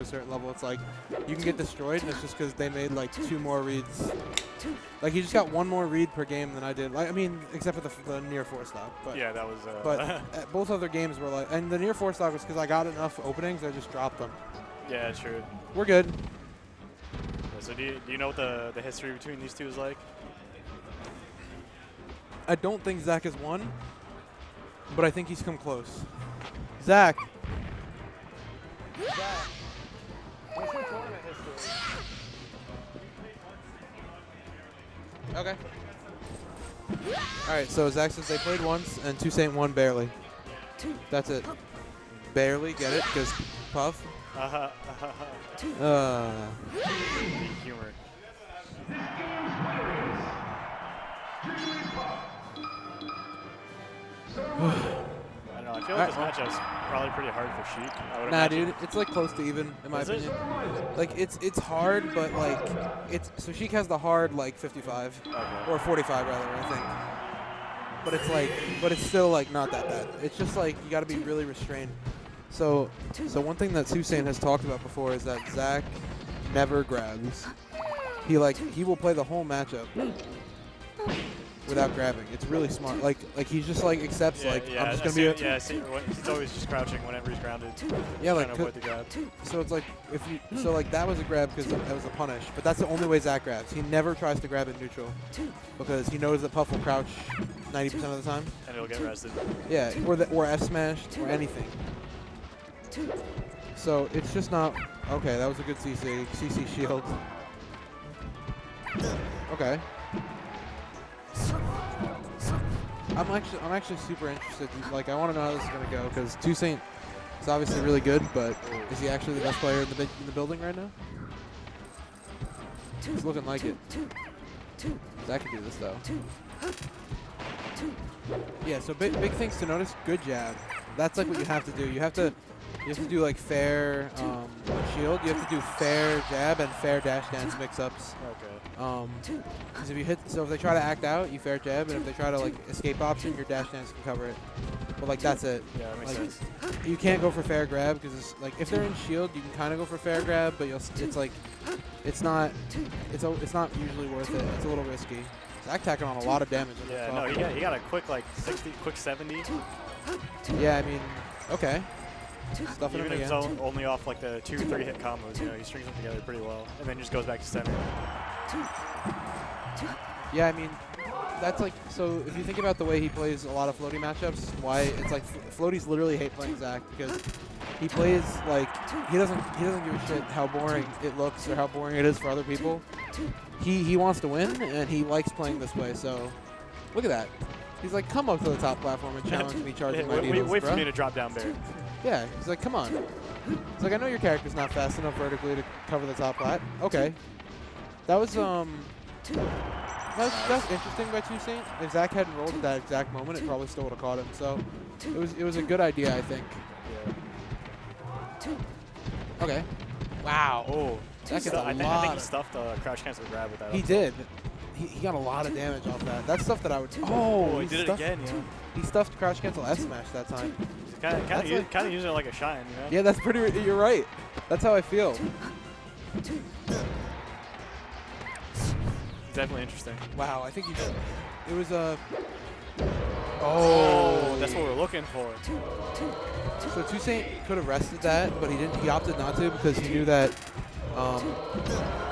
certain level, it's like you can get destroyed, and it's just because they made like 2 more reads. Like he just got 1 more read per game than I did. Like I mean, except for the near 4 stock. But yeah, that was. but both other games were like, and the near 4 stock was because I got enough openings, I just dropped them. Yeah, true. We're good. Yeah, so do you know what the history between these two is like? I don't think Zach has won, but I think he's come close. Zach. What's your tournament history? Okay. All right, so Zach says they played once and 2saint won barely. That's it. Barely, get it? Because Puff. Humor. I don't know. I feel like this matchup's probably pretty hard for Sheik. Nah, dude, it's like close to even in my opinion. Like it's hard, but like so Sheik has the hard like 55 or 45 rather, I think. But it's still like not that bad. It's just like you got to be really restrained. So one thing that 2saint has talked about before is that Zach never grabs. He will play the whole matchup without grabbing. It's really smart. Like he just like accepts I'm just gonna be. He's always just crouching whenever he's grounded. Yeah, like avoid the grab. So it's like that was a grab because that was a punish. But that's the only way Zach grabs. He never tries to grab in neutral because he knows that Puff will crouch 90% of the time. And it'll get rested. Yeah, or F smashed or anything. So it's just not okay. That was a good CC shield. Okay. I'm actually super interested. Like I want to know how this is gonna go because 2saint is obviously really good, but is he actually the best player in the building right now? It's looking like it. Zach can do this though. Yeah. So big things to notice. Good jab. That's like what you have to do. You have to do like fair shield. You have to do fair jab and fair dash dance mix-ups. Okay. Because if they try to act out, you fair jab, and if they try to like escape option, your dash dance can cover it. But like that's it. Yeah, that makes sense. You can't go for fair grab because like if they're in shield, you can kind of go for fair grab, but it's not usually worth it. It's a little risky. Zach tacking on a lot of damage. Yeah, no, he got a quick like 60, quick 70. Yeah, I mean, okay. Even if it's only off like the 2-3 hit combos, he strings them together pretty well, and then just goes back to center. Yeah, I mean, that's like, so if you think about the way he plays a lot of floaty matchups, why it's like floaties literally hate playing Zach because he plays like he doesn't give a shit how boring it looks or how boring it is for other people. He wants to win and he likes playing this way. So look at that. He's like, come up to the top platform and challenge me charging my needles, wait for me to drop down there. Yeah, he's like, come on. He's like, I know your character's not fast enough vertically to cover the top plat. Okay. That was that's interesting by 2saint. If Zach hadn't rolled at that exact moment, it probably still would have caught him. So it was a good idea, I think. Yeah. Okay. Wow. Oh. That gets I think he stuffed the crouch cancel grab with that. He did. He got a lot of damage off that. That's stuff that I would. Oh, he did it again. Yeah. He stuffed crouch cancel F smash that time. Kind of using it like a shine, you know? Yeah, that's pretty. You're right. That's how I feel. Definitely interesting. Wow, I think it was a. That's what we're looking for. So 2saint could have rested that, but he didn't. He opted not to because he knew that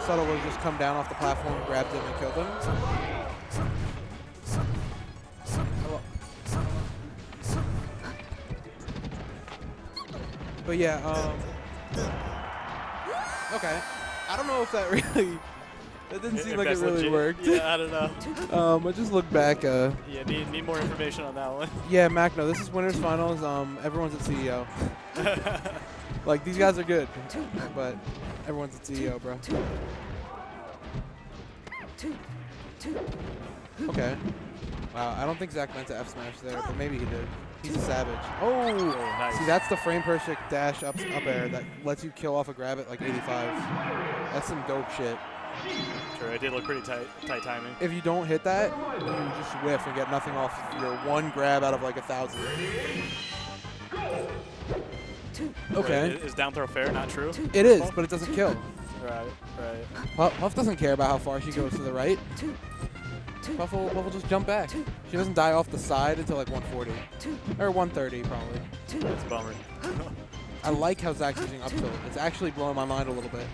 Subtle would just come down off the platform, grabbed him, and killed him. But yeah, okay. I don't know if that really. That didn't seem like it really worked. Yeah, I don't know. I just looked back. Yeah, need more information on that one. Yeah, Mac, no, this is winners finals. Everyone's at CEO. Like, these guys are good, but everyone's at CEO, bro. Okay. Wow, I don't think Zach meant to F smash there, but maybe he did. He's a savage. Oh, nice. See, that's the frame per second dash up air that lets you kill off a grab at like 85. That's some dope shit. Sure, it did look pretty tight timing. If you don't hit that, you just whiff and get nothing off your one grab out of like 1,000. Okay. Is down throw fair? Not true? It is, but it doesn't kill. Right. Puff doesn't care about how far she goes to the right. Puff will just jump back. She doesn't die off the side until like 140. Or 130, probably. That's a bummer. I like how Zach's using up tilt. It's actually blowing my mind a little bit.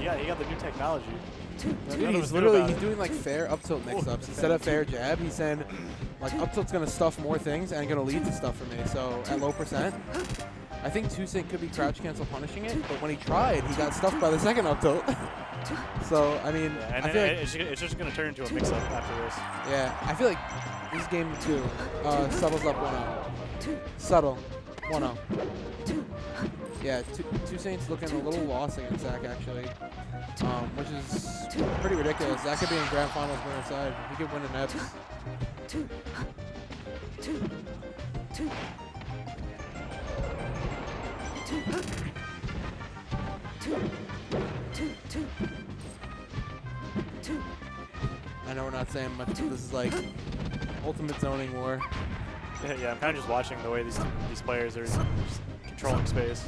Yeah, he got the new technology. Dude, he's doing like fair up tilt mix-ups. Instead of fair jab, he's saying like up tilt's going to stuff more things and going to lead to stuff for me. So at low percent, I think 2saint could be crouch cancel punishing it, but when he tried, he got stuffed by the second up tilt. So, I mean, yeah, I feel like it's just going to turn into a mix-up after this. Yeah, I feel like this game too. Subtle's up 1-0. Subtle, 1-0. Yeah, 2saint's looking a little lost against Zach actually, which is pretty ridiculous. Zach could be in grand finals winner side. He could win a Nebs. I know we're not saying much, but this is like ultimate zoning war. Yeah, I'm kind of just watching the way these players are just controlling space.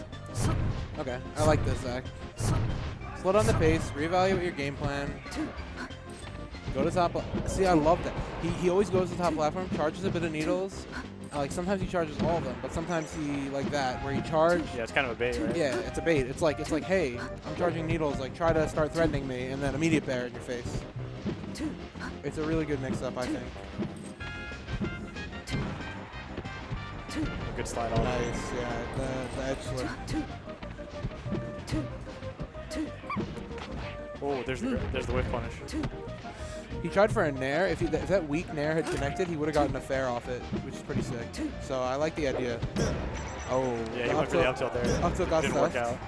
Okay, I like this, Zach. Slow down the pace, reevaluate your game plan. Go to top. See, I love that. He always goes to the top platform, charges a bit of needles. Like sometimes he charges all of them, but sometimes he like that where he charge. Yeah, it's kind of a bait, right? Yeah, it's a bait. It's like, hey, I'm charging needles. Like try to start threatening me, and then immediate bear in your face. It's a really good mix-up, I think. A good slide on. Nice, yeah, the edge slip. Oh, there's the whip punish. He tried for a nair. If that weak nair had connected, he would have gotten a fair off it, which is pretty sick. So I like the idea. Oh. Yeah, he went for the up tilt there. Up tilt got Didn't work out.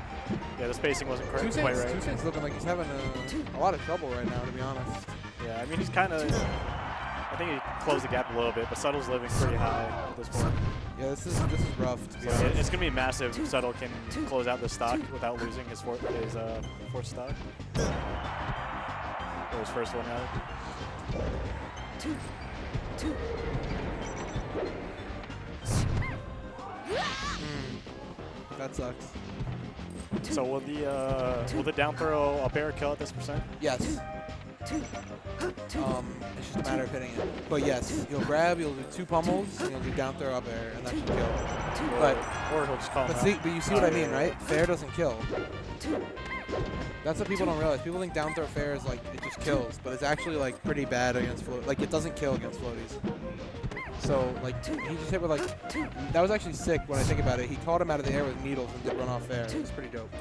Yeah, the spacing wasn't quite right. 2saint's looking like he's having a lot of trouble right now, to be honest. Yeah, I mean, he's kind of... I think he closed the gap a little bit, but Subtle's living pretty high at this point. Yeah, this is rough, to be honest. It's going to be massive if Subtle can close out the stock without losing his fourth stock. Or his first one out. That sucks. So will the down throw up air kill at this percent? Yes. It's just a matter of hitting it. But yes, you'll grab, you'll do 2 pummels, and you'll do down throw up air, and that should kill. Or he'll just call him out. But you see what I mean, right? Fair doesn't kill. That's what people don't realize. People think down throw fair is like, it just kills, but it's actually like pretty bad against float. Like it doesn't kill against floaties. So like, he just hit with like, that was actually sick when I think about it. He caught him out of the air with needles and did run off fair. It was pretty dope.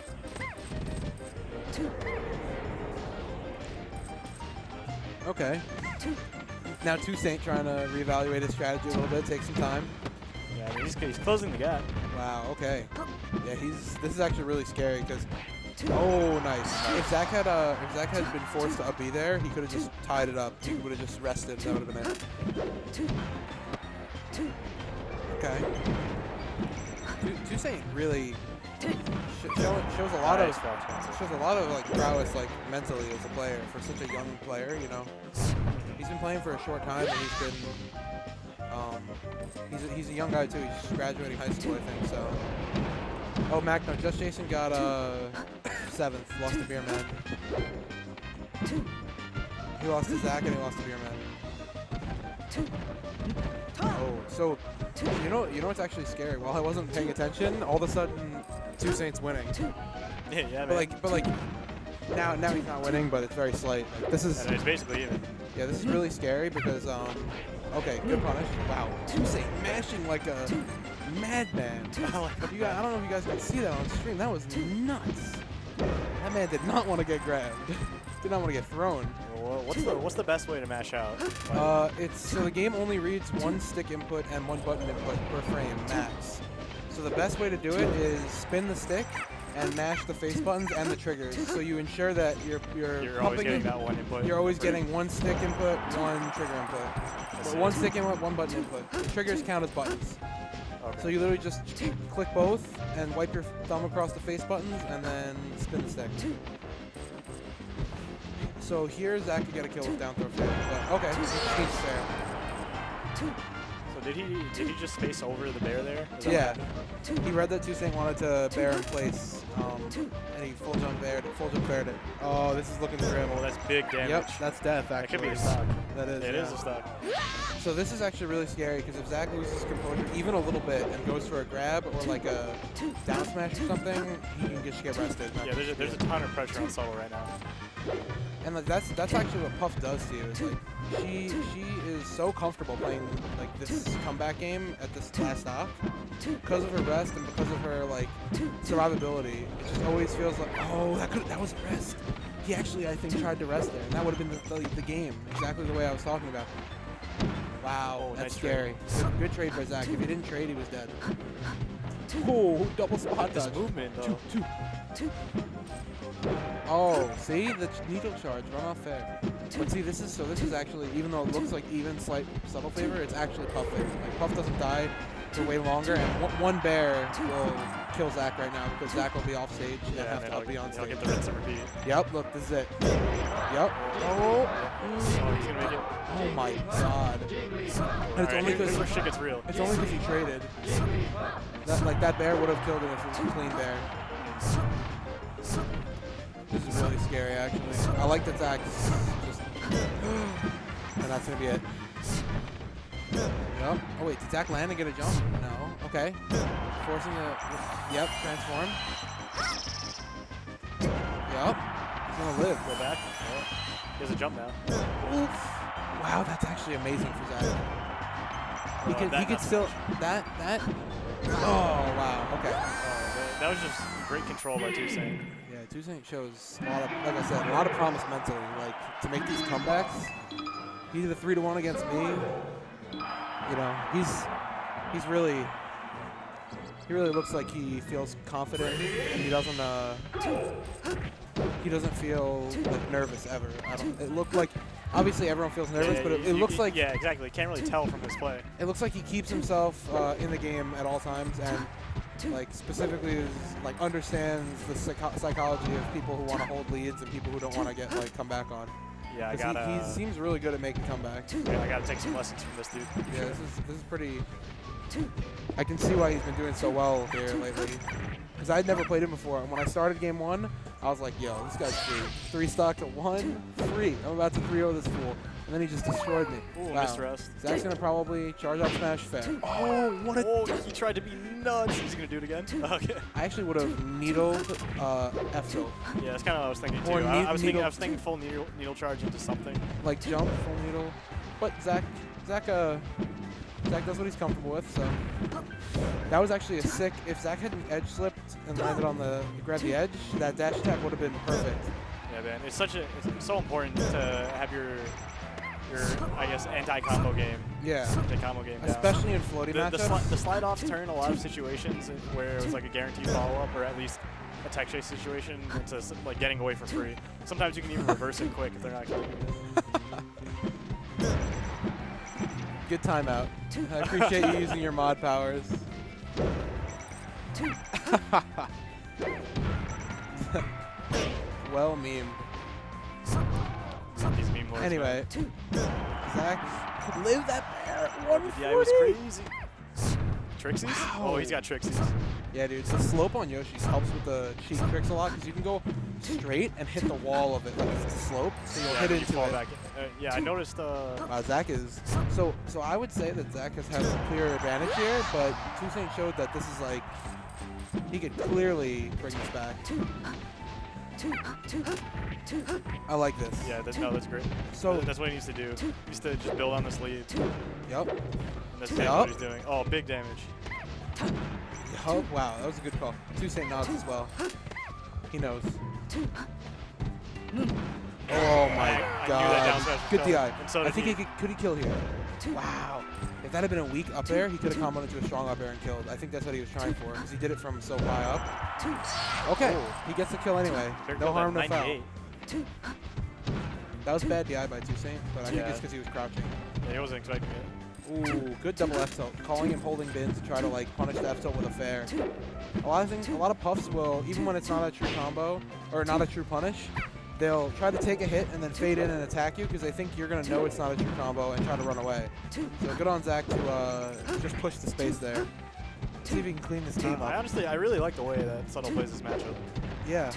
Okay. Now 2saint trying to reevaluate his strategy a little bit, take some time. Yeah, I mean, he's closing the gap. Wow, okay. Yeah, this is actually really scary because, oh, nice. If Zach had been forced to up B there, he could have just tied it up. He would have just rested. That would have been it. Okay. 2saint really shows a lot of like prowess like mentally as a player for such a young player. You know, he's been playing for a short time and he's a young guy too. He's just graduating high school, I think. So, oh no, Just Jason got 7th, lost to Beer Man. He lost to Zach and he lost to Beer Man. Oh, so you know what's actually scary? While I wasn't paying attention, all of a sudden 2saint's winning. Yeah, but like now he's not winning, but it's very slight. Like, this is. And it's basically even. Yeah, this is really scary because okay, good punish. Wow, 2saint mashing like a madman. I don't know if you guys can see that on stream. That was nuts. That man did not want to get grabbed. Did not want to get thrown. Well, what's the best way to mash out? So the game only reads 1 stick input and 1 button input per frame max. So the best way to do it is spin the stick and mash the face buttons and the triggers. So you ensure that you're always getting that 1 input. You're always getting 1 stick input, 1 trigger input. 1 stick input, 1 button input. The triggers count as buttons. Okay. So you literally just click both and wipe your thumb across the face buttons and then spin the stick. So here Zach could get a kill with down throw fair. But okay, he's fair. So So did he just space over the bear there? Yeah. He read that 2saint wanted to bear in place, and he full jump bared it. Oh, this is looking grim. Oh, that's big damage. Yep, that's death, actually. That could be a stock. That is. It is a stock. So this is actually really scary because if Zach loses composure even a little bit and goes for a grab or like a down smash or something, he can just get rested. Yeah, there's a ton of pressure on Subtle right now. And like that's actually what Puff does to you. Is like she is so comfortable playing like this comeback game at this last stock because of her rest and because of her like survivability. It just always feels like, oh, that was a rest. He actually, I think, tried to rest there, and that would have been the game exactly the way I was talking about. Wow, that's nice scary. Good trade by Zach. If he didn't trade, he was dead. Oh, double spot dodge. Movement, though. Two. Oh, see? The needle charge, run off fair. But see, this is actually, even though it looks like even slight subtle favor, it's actually Puff favor. Like, Puff doesn't die for way longer, and one bear will kill Zach right now because Zach will be off stage and have to be on stage. He'll get the rinse and repeat. Yep, look, this is it. Yep. Oh, he's gonna make it. Oh my god. And it's only because shit gets real. It's only because he traded. That bear would have killed him if it was a clean bear. This is really scary, actually. I like that Zach just, and that's gonna be it. Yep. Oh wait, did Zach land and get a jump? No. Okay. Forcing a. Yep. Transform. Yep. He's gonna live. Go back. Yep. He has a jump now. Oof. Wow, that's actually amazing for Zach. He could still that. Oh wow. Okay. That was just great control by 2saint. Yeah, 2saint shows a lot of, like I said, a lot of promise mentally. Like to make these comebacks. He did a 3-1 against me. You know, he really looks like he feels confident, and he doesn't feel like nervous ever. It looked like, obviously everyone feels nervous, but it looks like, yeah, exactly. Can't really tell from his play. It looks like he keeps himself in the game at all times, and like specifically is like understands the psychology of people who want to hold leads and people who don't want to get like come back on. Yeah, he seems really good at making comebacks. Yeah, I gotta take some lessons from this dude. Yeah, this is pretty. I can see why he's been doing so well here lately. Because I'd never played him before, and when I started game 1, I was like, yo, this guy's free. 3 stock to 1, free. I'm about to 3-0 this fool. And then he just destroyed me. Ooh, wow. missed rest. Zach's gonna probably charge up smash fair. Oh, what a... Oh, he tried to be nuts. He's gonna do it again? Okay. I actually would have needled F tilt. Yeah, that's kind of what I was thinking too. I was thinking full needle charge into something. Like jump, full needle. But Zach does what he's comfortable with, so. That was actually a sick, if Zach hadn't edge slipped and landed on grabbed the edge, that dash attack would have been perfect. Yeah, man, it's so important to have your I guess anti-combo game. Yeah. Anti-combo game. Especially in floaty matchups. The slide off turn a lot of situations where it was like a guaranteed follow-up or at least a tech chase situation into like getting away for free. Sometimes you can even reverse it quick if they're not killing you. Good timeout. I appreciate you using your mod powers. Well memed. Anyway, Zach could live that bear at 140. Yeah, it was crazy. Trixies? Wow. Oh, he's got Trixies. Yeah, dude. The slope on Yoshi's helps with the cheek tricks a lot because you can go straight and hit the wall of it. Like it's a slope, so you'll hit into it. Back. Yeah, I noticed. Wow, Zach is so. I would say that Zach has had a clear advantage here, but 2saint showed that this is like he could clearly bring this back. I like this. Yeah, that's great. So that's what he needs to do. He needs to just build on this lead. Yep. And that's what he's doing. Oh, big damage. Oh, wow, that was a good call. 2saint nods as well. He knows. Oh my god. Good DI. So I think could he kill here? Wow. If that had been a weak up air, he could have comboed into a strong up air and killed. I think that's what he was trying for, because he did it from so high up. Okay, he gets the kill anyway. No harm, no foul. That was bad DI by 2saint, but I think it's because he was crouching. Yeah, he wasn't expecting it. Ooh, good double F tilt. Calling and holding bins to try to like punish the F tilt with a fair. A lot of puffs will, even when it's not a true combo or not a true punish, they'll try to take a hit and then fade in and attack you because they think you're going to know it's not a true combo and try to run away. So good on Zach to just push the space there. See if he can clean this game up. I really like the way that Subtle plays this matchup. Yeah.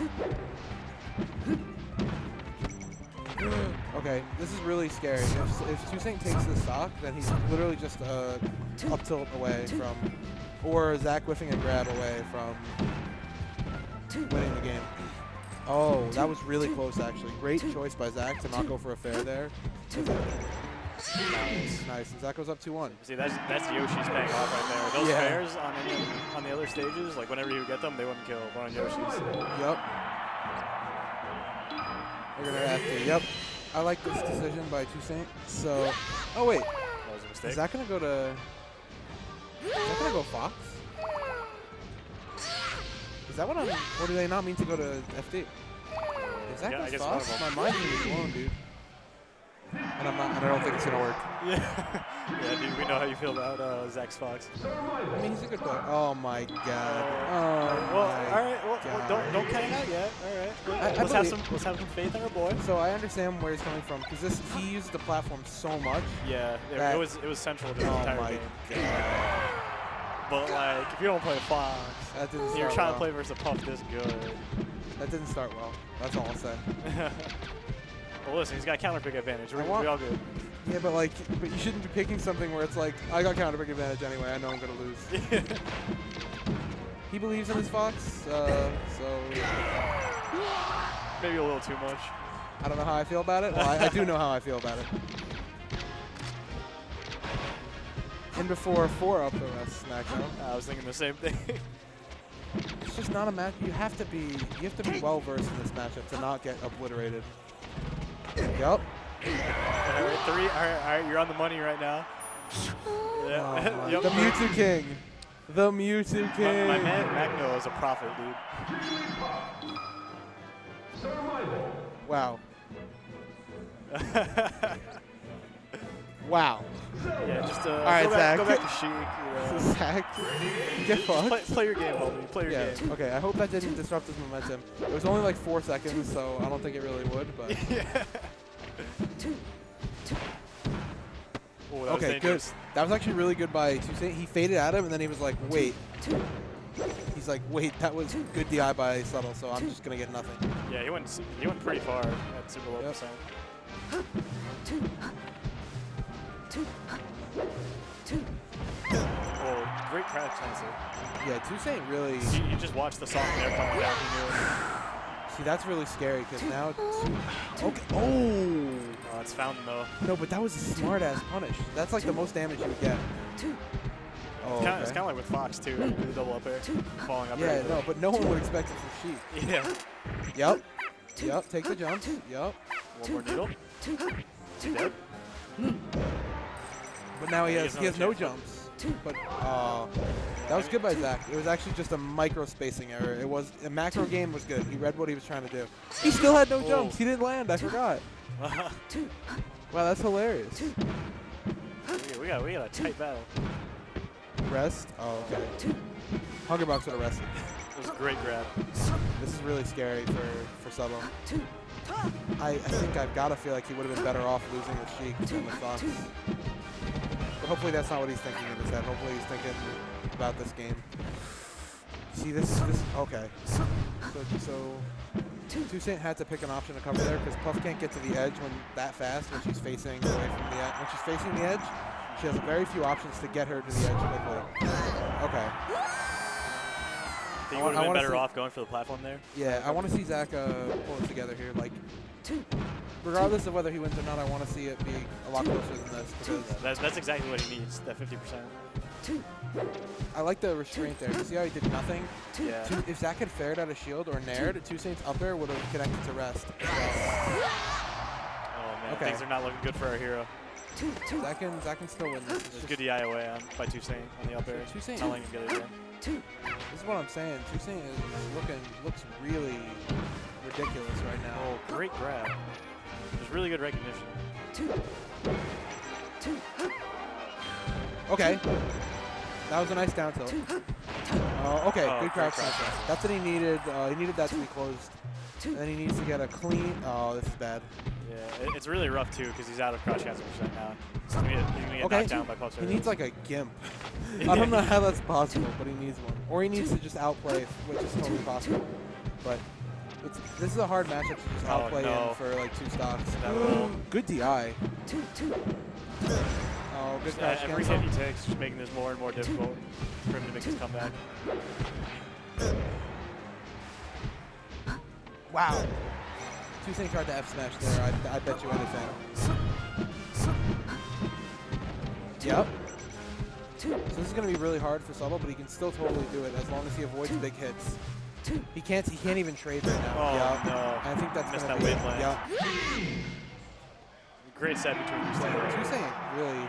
Okay, this is really scary. If 2saint takes this stock, then he's literally just up tilt away from, or Zach whiffing a grab away from winning the game. Oh, that was really close actually. Great choice by Zach to not go for a fair there. Nice. And Zach goes up 2-1. See, that's Yoshi's paying off right there. Those fairs on the other stages, like whenever you get them, they wouldn't kill. But on Yoshi's. Yep. They're gonna have to. Yep. I like this decision by 2saint. So, oh wait. That was a mistake. Is that gonna go to? Is that gonna go Fox? Is that what I'm? Or do they not mean to go to FD? Is that goes Fox? My mind is blown, dude. And I'm not. I don't think it's gonna work. Yeah. Yeah, dude. We know how you feel about Zach's Fox. I mean, he's a good player. Oh my god. Well, all right. Well, don't count it out yet. All right. Let's have some faith in our boy. So I understand where he's coming from because he used the platform so much. Yeah. It was central to the entire game. God. But like, if you don't play Fox, you're trying to play versus a Puff this good. That didn't start well. That's all I'll say. Well, listen, he's got counter pick advantage. We all good. Yeah, but you shouldn't be picking something where it's like, I got counter pick advantage anyway. I know I'm gonna lose. He believes in his Fox, so maybe a little too much. I don't know how I feel about it. Well, I do know how I feel about it. And before 4 up the rest SmackDown. I was thinking the same thing. It's just not a match. You have to be well versed in this matchup to not get obliterated. Yep. All right, 3. All right, you're on the money right now. Yeah. Oh, yep. The Mewtwo King. The Mewtwo King. My man Magno is a prophet, dude. Wow. Wow. Yeah, just all right, Zach. Go back to Sheik. You know. Zach, get fucked. Play your game, homie. Play your game. Okay, I hope that didn't disrupt his momentum. It was only like 4 seconds, so I don't think it really would. But yeah. Ooh, that okay, good. That was actually really good by 2saint. He faded at him, and then he was like, "Wait." He's like, "Wait, that was good DI by Subtle, so I'm just gonna get nothing." Yeah, he went pretty far at super low percent. Oh, great crouch sensor. Yeah, 2saint really. You just watched the soft air coming down. He knew it. See, that's really scary because now. Okay. Oh. It's fountain though. No, but that was a smart ass punish. That's like the most damage you would get. Oh, it's kind of like with Fox too, with the double up air, falling up. Yeah, no, but no one would expect it from Sheik. Yeah. Yep. Take the jump. Yep. One more needle. Dead. But now he has no jumps. But that was good by Zach. It was actually just a micro spacing error. It was a macro game was good. He read what he was trying to do. He still had no jumps. He didn't land. I forgot. Wow, that's hilarious. We got a tight battle. Rest? Oh, okay. Hungrybox would have rested. It was a great grab. This is really scary for Subtle. I think I've got to feel like he would have been better off losing with Sheik than with Fox. But hopefully that's not what he's thinking in his head. Hopefully he's thinking about this game. See, this okay. So 2saint had to pick an option to cover there because Puff can't get to the edge when that fast when she's facing away from the edge. When she's facing the edge, she has very few options to get her to the edge quickly. Okay. Think you would have been better off going for the platform there? Yeah, I want to see Zach pull it together here. Like, regardless of whether he wins or not, I want to see it be a lot closer than this. Because that's exactly what he needs, that 50%. I like the restraint there. You see how he did nothing? Yeah. If Zach had fared out a shield or nared, 2saint's up air would have connected to rest. Oh, man. Okay. Things are not looking good for our hero. Zach can still win this. There's good DI away by 2saint on the up air. 2saint. Not letting him get it again. This is what I'm saying. 2saint looks really ridiculous right now. Oh, great grab. There's really good recognition. Okay. That was a nice down tilt. Okay, good crowd center. That's what he needed. He needed that to be closed. And then he needs to get a clean. Oh, this is bad. Yeah, it's really rough too because he's out of crouch cancel right now. He's gonna get knocked down by pop He needs like a gimp. I don't know how that's possible, but he needs one. Or he needs to just outplay, which is totally possible. But this is a hard matchup to just outplay him for like 2 stocks. Good DI. Oh, good crouch cancel. Every hit he takes is making this more and more difficult for him to make his comeback. Wow. 2saint tried to F smash there. I bet you anything. Yep. So this is going to be really hard for Subtle, but he can still totally do it as long as he avoids big hits. He can't even trade right now. Oh, yep. no. I think that's missed going to that be waveland. Yep. Great set between these two. 2saint really